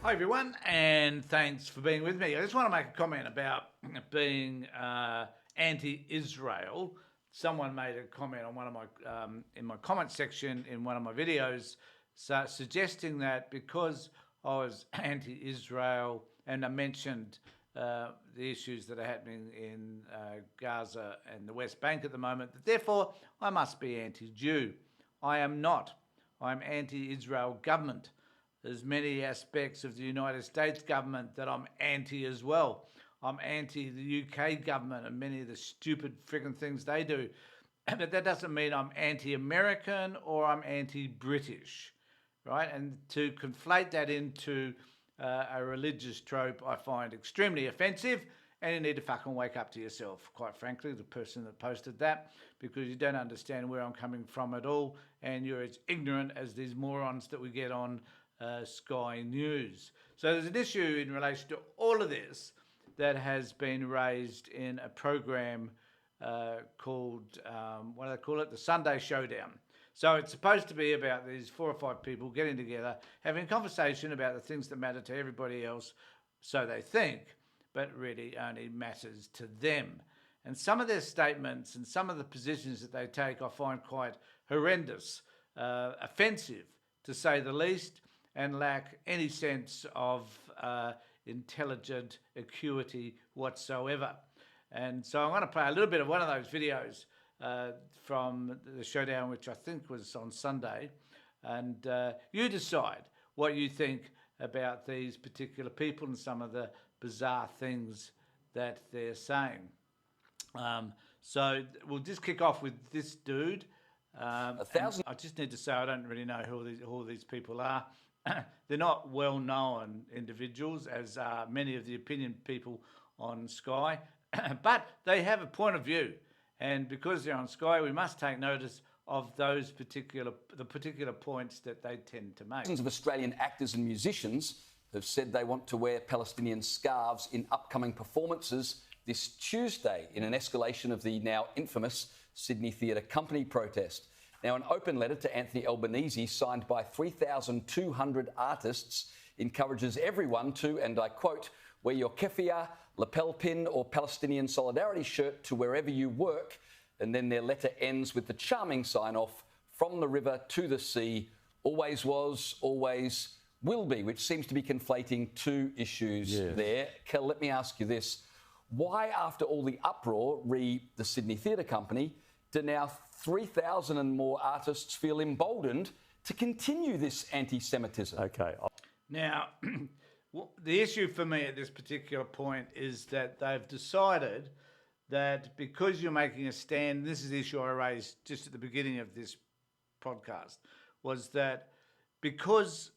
Hi everyone, and thanks for being with me. I just want to make a comment about being anti-Israel. Someone made a comment on one of my in my comment section in one of my videos, suggesting that because I was anti-Israel and I mentioned the issues that are happening in Gaza and the West Bank at the moment, that therefore I must be anti-Jew. I am not. I'm anti-Israel government. There's many aspects of the United States government that I'm anti as well. I'm anti the UK government and many of the stupid frigging things they do. But that doesn't mean I'm anti-American or I'm anti-British, right? And to conflate that into a religious trope, I find extremely offensive. And you need to fucking wake up to yourself, quite frankly, the person that posted that, because you don't understand where I'm coming from at all. And you're as ignorant as these morons that we get on Sky News. So there's an issue in relation to all of this that has been raised in a program called, what do they call it? The Sunday Showdown. So it's supposed to be about these 4 or 5 people getting together, having a conversation about the things that matter to everybody else, so they think, but really only matters to them. And some of their statements and some of the positions that they take I find quite horrendous, offensive to say the least, and lack any sense of intelligent acuity whatsoever. And so I'm going to play a little bit of one of those videos from the showdown, which I think was on Sunday. And you decide what you think about these particular people and some of the bizarre things that they're saying. So we'll just kick off with this dude. I just need to say I don't really know who all these people are. They're not well-known individuals, as are many of the opinion people on Sky, but they have a point of view, and because they're on Sky, we must take notice of the particular points that they tend to make. Dozens of Australian actors and musicians have said they want to wear Palestinian scarves in upcoming performances this Tuesday in an escalation of the now infamous Sydney Theatre Company protest. Now, an open letter to Anthony Albanese signed by 3,200 artists encourages everyone to, and I quote, wear your keffiyeh, lapel pin or Palestinian solidarity shirt to wherever you work. And then their letter ends with the charming sign-off, from the river to the sea, always was, always will be, which seems to be conflating two issues there. Kel, let me ask you this. Why, after all the uproar, re the Sydney Theatre Company, do now 3,000 and more artists feel emboldened to continue this anti-Semitism? Okay. Now, the issue for me at this particular point is that they've decided that because you're making a stand, this is the issue I raised just at the beginning of this podcast, was that because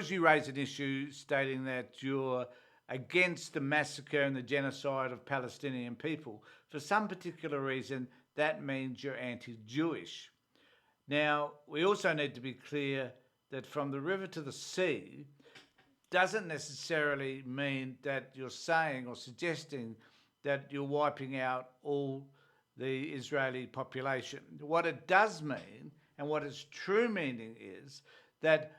you raise an issue stating that you're against the massacre and the genocide of Palestinian people, for some particular reason, that means you're anti-Jewish. Now, we also need to be clear that from the river to the sea doesn't necessarily mean that you're saying or suggesting that you're wiping out all the Israeli population. What it does mean, and what its true meaning is, that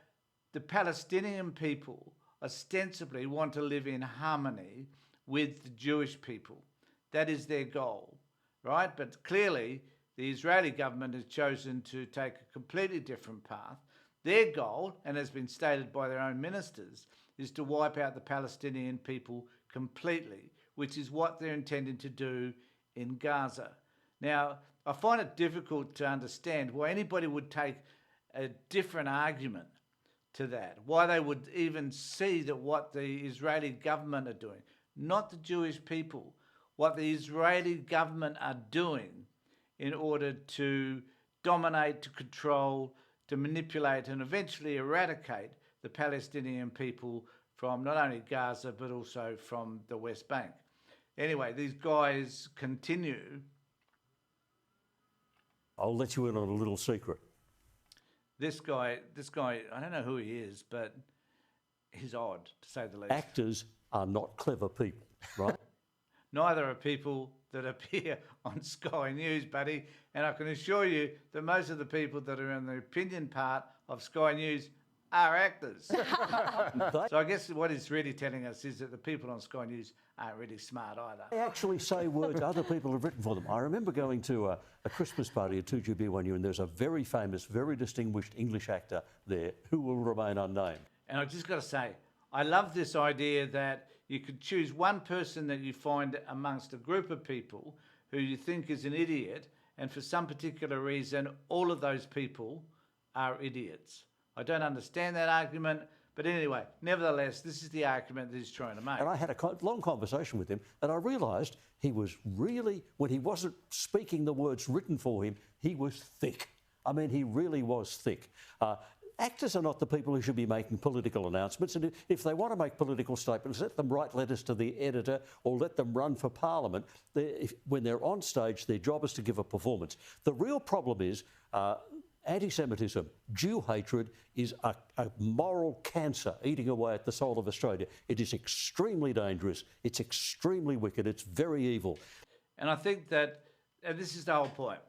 the Palestinian people ostensibly want to live in harmony with the Jewish people. That is their goal, right? But clearly, the Israeli government has chosen to take a completely different path. Their goal, and has been stated by their own ministers, is to wipe out the Palestinian people completely, which is what they're intending to do in Gaza. Now, I find it difficult to understand why anybody would take a different argument to that, why they would even see that what the Israeli government are doing, not the Jewish people, what the Israeli government are doing in order to dominate, to control, to manipulate and eventually eradicate the Palestinian people from not only Gaza but also from the West Bank. Anyway, these guys continue. I'll let you in on a little secret. This guy, I don't know who he is, but he's odd, to say the least. Actors are not clever people, right? Neither are people that appear on Sky News, buddy. And I can assure you that most of the people that are in the opinion part of Sky News are actors. So I guess what he's really telling us is that the people on Sky News aren't really smart either. They actually say words other people have written for them. I remember going to a Christmas party at 2GB one year, and there's a very famous, very distinguished English actor there who will remain unnamed. And I've just got to say, I love this idea that you could choose one person that you find amongst a group of people who you think is an idiot, and for some particular reason, all of those people are idiots. I don't understand that argument, but anyway, nevertheless, this is the argument that he's trying to make. And I had a long conversation with him, and I realised he was really, when he wasn't speaking the words written for him, he was thick. I mean, he really was thick. Actors are not the people who should be making political announcements, and if they want to make political statements, let them write letters to the editor or let them run for Parliament. When they're on stage, their job is to give a performance. The real problem is anti-Semitism, Jew hatred is a moral cancer eating away at the soul of Australia. It is extremely dangerous, it's extremely wicked, it's very evil. And I think that, and this is the whole point,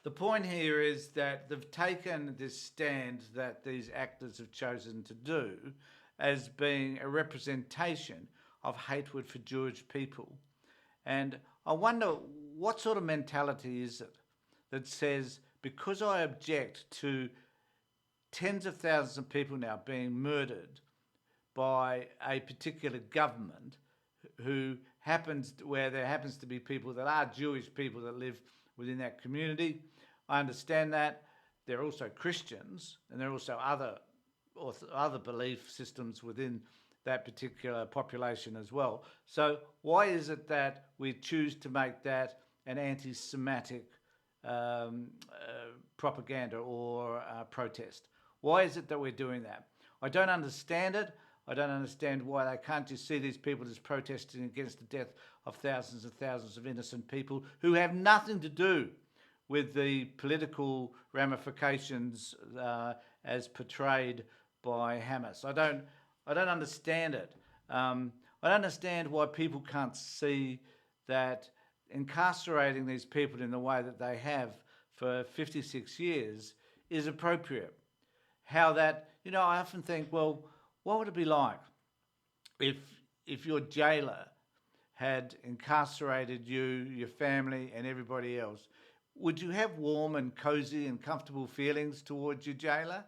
the point here is that they've taken this stand that these actors have chosen to do as being a representation of hatred for Jewish people. And I wonder what sort of mentality is it that says, because I object to tens of thousands of people now being murdered by a particular government where there happens to be people that are Jewish people that live within that community. I understand that. There are also Christians, and there are also other belief systems within that particular population as well. So why is it that we choose to make that an anti-Semitic propaganda or protest? Why is it that we're doing that? I don't understand it. I don't understand why they can't just see these people as protesting against the death of thousands and thousands of innocent people who have nothing to do with the political ramifications as portrayed by Hamas. I don't understand it. I don't understand why people can't see that incarcerating these people in the way that they have for 56 years is appropriate. How that, I often think, well, what would it be like if your jailer had incarcerated you, your family, and everybody else? Would you have warm and cosy and comfortable feelings towards your jailer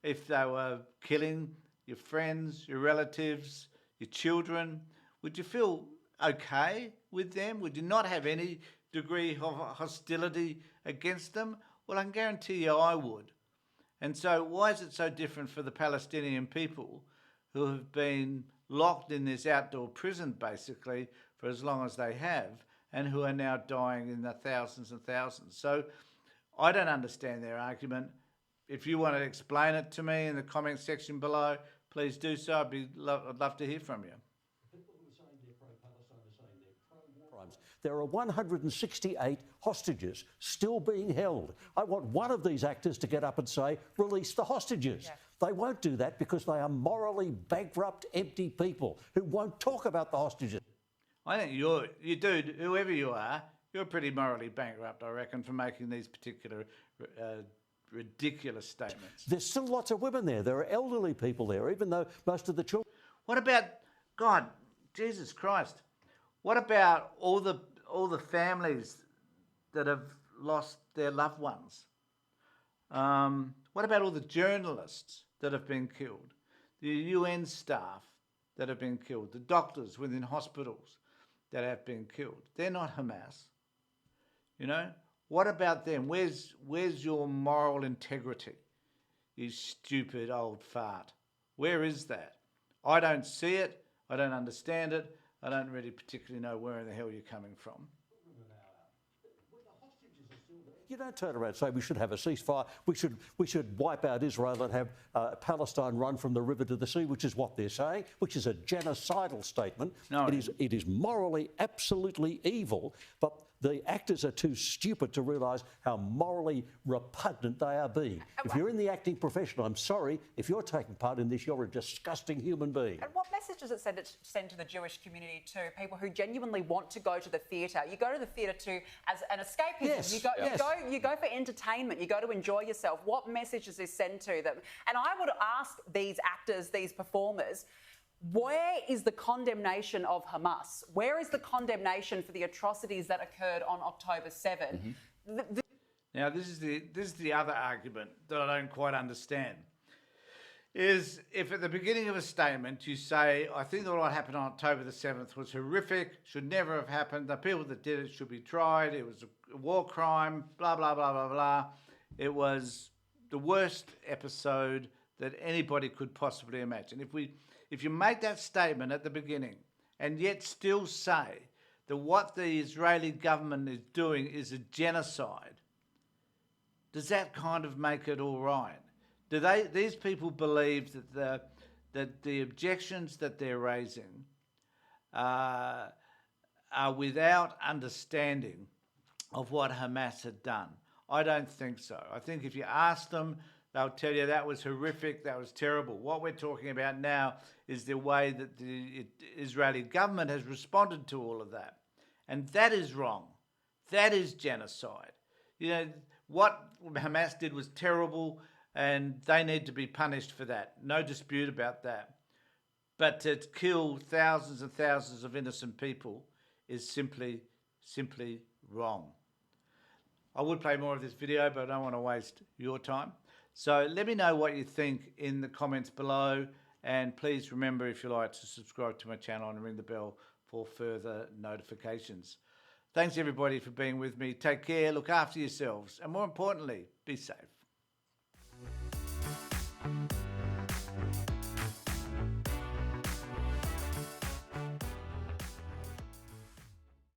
if they were killing your friends, your relatives, your children? Would you feel okay with them? Would you not have any degree of hostility against them? Well, I can guarantee you I would. And so why is it so different for the Palestinian people who have been locked in this outdoor prison basically for as long as they have, and who are now dying in the thousands and thousands? So I don't understand their argument. If you want to explain it to me in the comment section below, please do so. I'd love to hear from you. People who are saying they're pro-Palestine are saying they're pro-war crimes. There are 168 hostages still being held. I want one of these actors to get up and say, release the hostages. Yeah. They won't do that because they are morally bankrupt, empty people who won't talk about the hostages. I think whoever you are, you're pretty morally bankrupt, I reckon, for making these particular ridiculous statements. There's still lots of women there. There are elderly people there, even though most of the children... What about, God, Jesus Christ, what about all the families that have lost their loved ones? What about all the journalists that have been killed? The UN staff that have been killed? The doctors within hospitals that have been killed? They're not Hamas. What about them? Where's your moral integrity, you stupid old fart? Where is that? I don't see it. I don't understand it. I don't really particularly know where in the hell you're coming from. You don't turn around and say we should have a ceasefire, we should wipe out Israel and have Palestine run from the river to the sea, which is what they're saying, which is a genocidal statement. No. It is morally absolutely evil, but the actors are too stupid to realise how morally repugnant they are being. If you're in the acting profession, I'm sorry, if you're taking part in this, you're a disgusting human being. And what message does it send to the Jewish community too? People who genuinely want to go to the theatre. You go to the theatre too as an escapism. Yes, You go for entertainment. You go to enjoy yourself. What message does this send to them? And I would ask these actors, these performers, where is the condemnation of Hamas? Where is the condemnation for the atrocities that occurred on October 7? Now, this is the other argument that I don't quite understand. Is if at the beginning of a statement you say, I think that what happened on October the 7th was horrific, should never have happened, the people that did it should be tried, it was a war crime, blah, blah, blah, blah, blah. It was the worst episode that anybody could possibly imagine. If you make that statement at the beginning and yet still say that what the Israeli government is doing is a genocide, does that kind of make it all right? Do these people believe that the objections that they're raising are without understanding of what Hamas had done? I don't think so. I think if you ask them, they'll tell you that was horrific, that was terrible. What we're talking about now is the way that the Israeli government has responded to all of that. And that is wrong. That is genocide. You know, what Hamas did was terrible, and they need to be punished for that. No dispute about that. But to kill thousands and thousands of innocent people is simply wrong. I would play more of this video, but I don't want to waste your time. So let me know what you think in the comments below. And please remember, if you like, to subscribe to my channel and ring the bell for further notifications. Thanks everybody for being with me. Take care, look after yourselves, and more importantly, be safe.